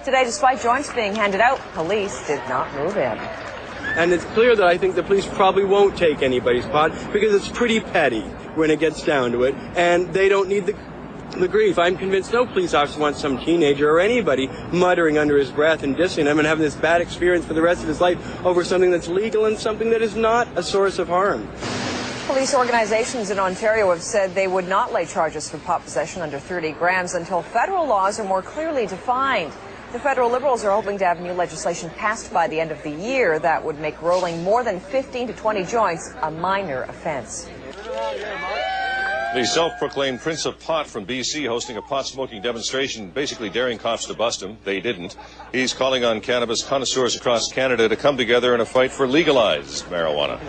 Today, despite joints being handed out, police did not move in. And it's clear that I think the police probably won't take anybody's pot because it's pretty petty when it gets down to it, and they don't need the grief. I'm convinced no police officer wants some teenager or anybody muttering under his breath and dissing him and having this bad experience for the rest of his life over something that's legal and something that is not a source of harm. Police organizations in Ontario have said they would not lay charges for pot possession under 30 grams until federal laws are more clearly defined. The federal Liberals are hoping to have new legislation passed by the end of the year that would make rolling more than 15 to 20 joints a minor offense. The self-proclaimed Prince of Pot from BC hosting a pot-smoking demonstration, basically daring cops to bust him. They didn't. He's calling on cannabis connoisseurs across Canada to come together in a fight for legalized marijuana.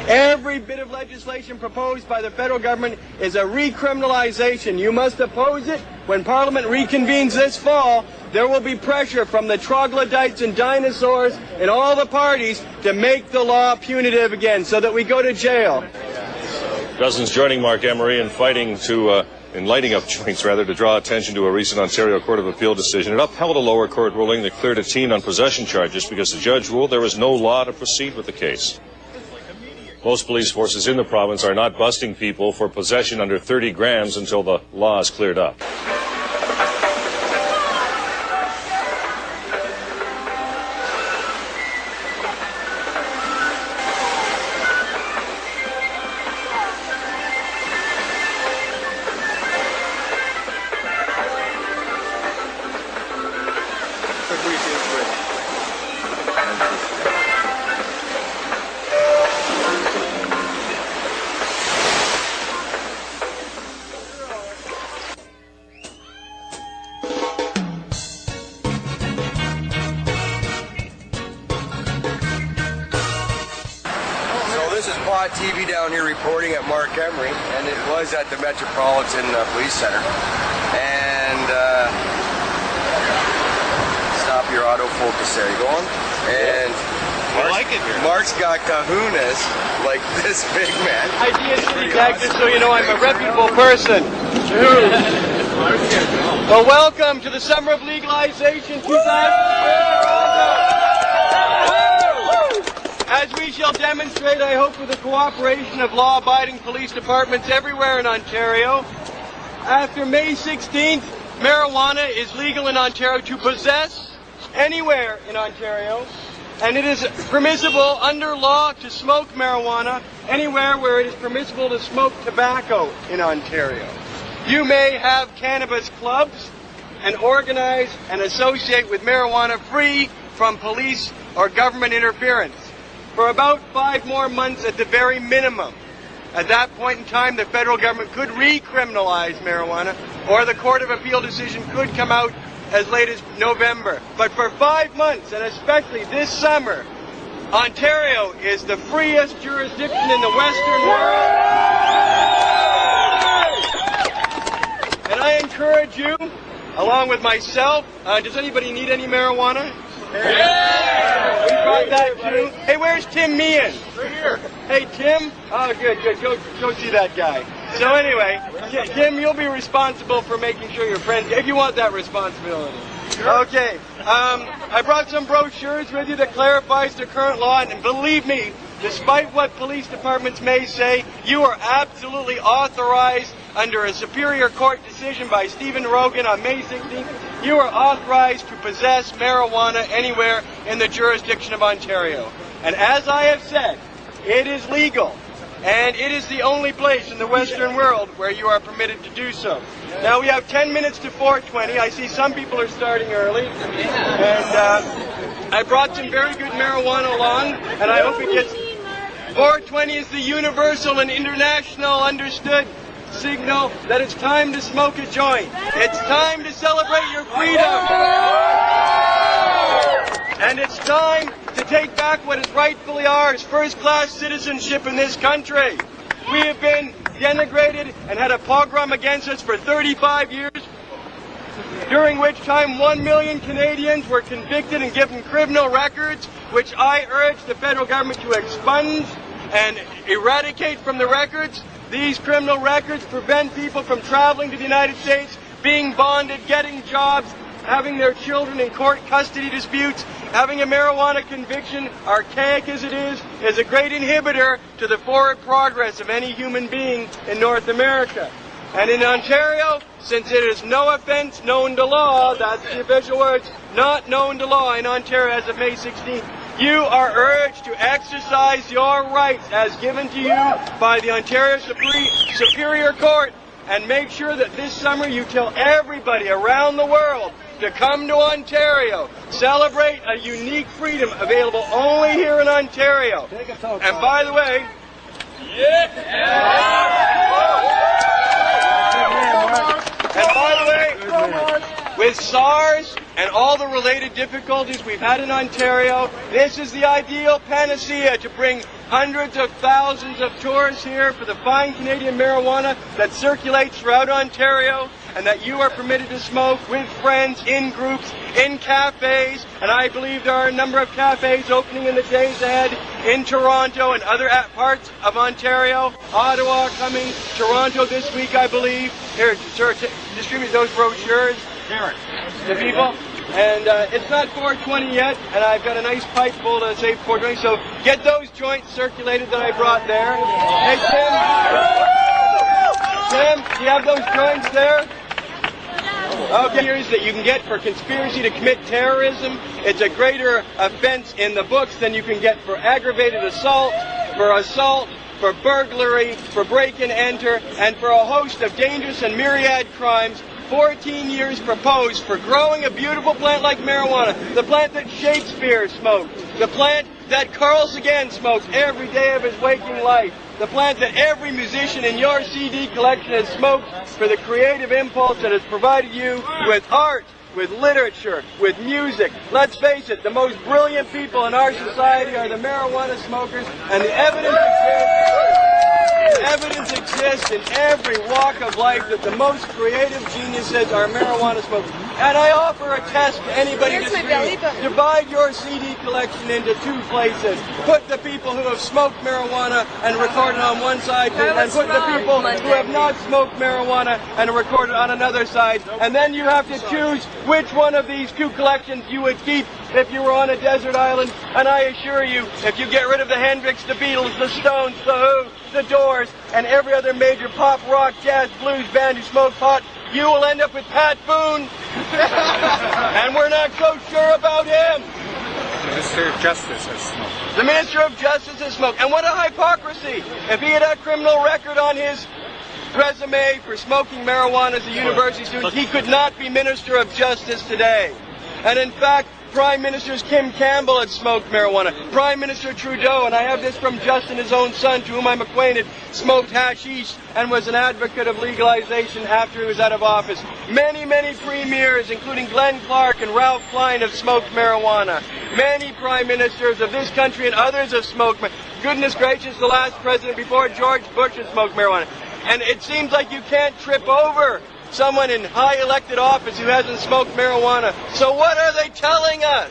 Every bit of legislation proposed by the federal government is a recriminalization. You must oppose it. When Parliament reconvenes this fall, there will be pressure from the troglodytes and dinosaurs in all the parties to make the law punitive again so that we go to jail. Dozens joining Marc Emery in fighting to, in lighting up joints, rather, to draw attention to a recent Ontario Court of Appeal decision. It upheld a lower court ruling that cleared a teen on possession charges because the judge ruled there was no law to proceed with the case. Most police forces in the province are not busting people for possession under 30 grams until the law is cleared up. TV down here reporting at Marc Emery, and it was at the Metropolitan Police Center. And stop your autofocus there. You go on? And I like it here. Marc's got kahunas like this big man. Idea City Tag, just so you know, I'm a reputable person. Well, welcome to the Summer of Legalization 2000. As we shall demonstrate, I hope, with the cooperation of law-abiding police departments everywhere in Ontario, after May 16th, marijuana is legal in Ontario to possess anywhere in Ontario, and it is permissible under law to smoke marijuana anywhere where it is permissible to smoke tobacco in Ontario. You may have cannabis clubs and organize and associate with marijuana free from police or government interference for about 5 more months at the very minimum. At that point in time, the federal government could recriminalize marijuana, or the Court of Appeal decision could come out as late as November. But for 5 months, and especially this summer, Ontario is the freest jurisdiction in the Western world. And I encourage you, along with myself, does anybody need any marijuana? Yeah! We brought that too. Hey, where's Tim Meehan? Right here. Hey, Tim? Oh, good. Go see that guy. So anyway, Tim, you'll be responsible for making sure your friends, if you want that responsibility. Sure. Okay. I brought some brochures with you that clarifies the current law, and believe me, despite what police departments may say, you are absolutely authorized under a Superior Court decision by Stephen Rogan on May 16th. You are authorized to possess marijuana anywhere in the jurisdiction of Ontario. And as I have said, it is legal. And it is the only place in the Western world where you are permitted to do so. Now we have 10 minutes to 4:20. I see some people are starting early. And I brought some very good marijuana along, and I hope it gets... 4:20 is the universal and international understood signal that it's time to smoke a joint. It's time to celebrate your freedom. And it's time to take back what is rightfully ours, first-class citizenship in this country. We have been denigrated and had a pogrom against us for 35 years, during which time 1 million Canadians were convicted and given criminal records, which I urge the federal government to expunge and eradicate from the records. These criminal records prevent people from traveling to the United States, being bonded, getting jobs, having their children in court custody disputes, having a marijuana conviction, archaic as it is a great inhibitor to the forward progress of any human being in North America. And in Ontario, since it is no offense known to law, that's the official words, not known to law in Ontario as of May 16th, you are urged to exercise your rights as given to you by the Ontario Superior Court, and make sure that this summer you tell everybody around the world to come to Ontario, celebrate a unique freedom available only here in Ontario. And by the way, with SARS and all the related difficulties we've had in Ontario, this is the ideal panacea to bring hundreds of thousands of tourists here for the fine Canadian marijuana that circulates throughout Ontario, and that you are permitted to smoke with friends, in groups, in cafes, and I believe there are a number of cafes opening in the days ahead in Toronto and other parts of Ontario. Ottawa coming, Toronto this week, I believe. Here, sir, distribute those brochures to people. And it's not 420 yet, and I've got a nice pipe full to say 420, so get those joints circulated that I brought there. Hey, Tim, do you have those joints there? Okay, here's that you can get for conspiracy to commit terrorism. It's a greater offense in the books than you can get for aggravated assault, for burglary, for break and enter, and for a host of dangerous and myriad crimes. 14 years proposed for growing a beautiful plant like marijuana, the plant that Shakespeare smoked, the plant that Carl Sagan smoked every day of his waking life, the plant that every musician in your CD collection has smoked for the creative impulse that has provided you with art, with literature, with music. Let's face it, the most brilliant people in our society are the marijuana smokers, and the evidence exists in every walk of life that the most creative geniuses are marijuana smokers. And I offer a test to anybody in the street. Divide your CD collection into two places. Put the people who have smoked marijuana and recorded on one side, and put the people who have not smoked marijuana and recorded on another side. And then you have to choose which one of these two collections you would keep if you were on a desert island. And I assure you, if you get rid of the Hendrix, the Beatles, the Stones, the Who, the Doors, and every other major pop, rock, jazz, blues band who smoked pot, you will end up with Pat Boone. And we're not so sure about him. The Minister of Justice has smoked. The Minister of Justice has smoked. And what a hypocrisy. If he had a criminal record on his resume for smoking marijuana as a university student, he could not be Minister of Justice today. And in fact, Prime Minister Kim Campbell had smoked marijuana. Prime Minister Trudeau, and I have this from Justin, his own son, to whom I'm acquainted, smoked hashish and was an advocate of legalization after he was out of office. Many, many premiers, including Glenn Clark and Ralph Klein, have smoked marijuana. Many prime ministers of this country and others have smoked marijuana. Goodness gracious, the last president before George Bush had smoked marijuana. And it seems like you can't trip over someone in high elected office who hasn't smoked marijuana. So what are they telling us?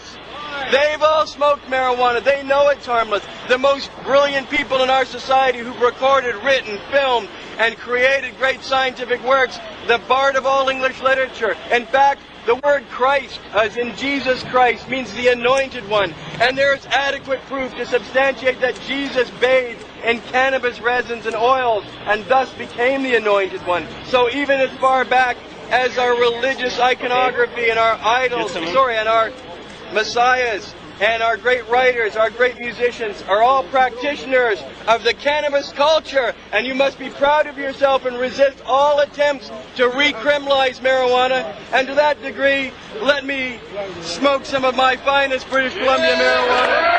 They've all smoked marijuana. They know it's harmless. The most brilliant people in our society who've recorded, written, filmed, and created great scientific works, the bard of all English literature. In fact, the word Christ, as in Jesus Christ, means the anointed one. And there's adequate proof to substantiate that Jesus bathed in cannabis resins and oils and thus became the anointed one. So even as far back as our religious iconography and our idols, and our messiahs and our great writers, our great musicians are all practitioners of the cannabis culture, and you must be proud of yourself and resist all attempts to recriminalize marijuana. And to that degree, let me smoke some of my finest British Columbia marijuana.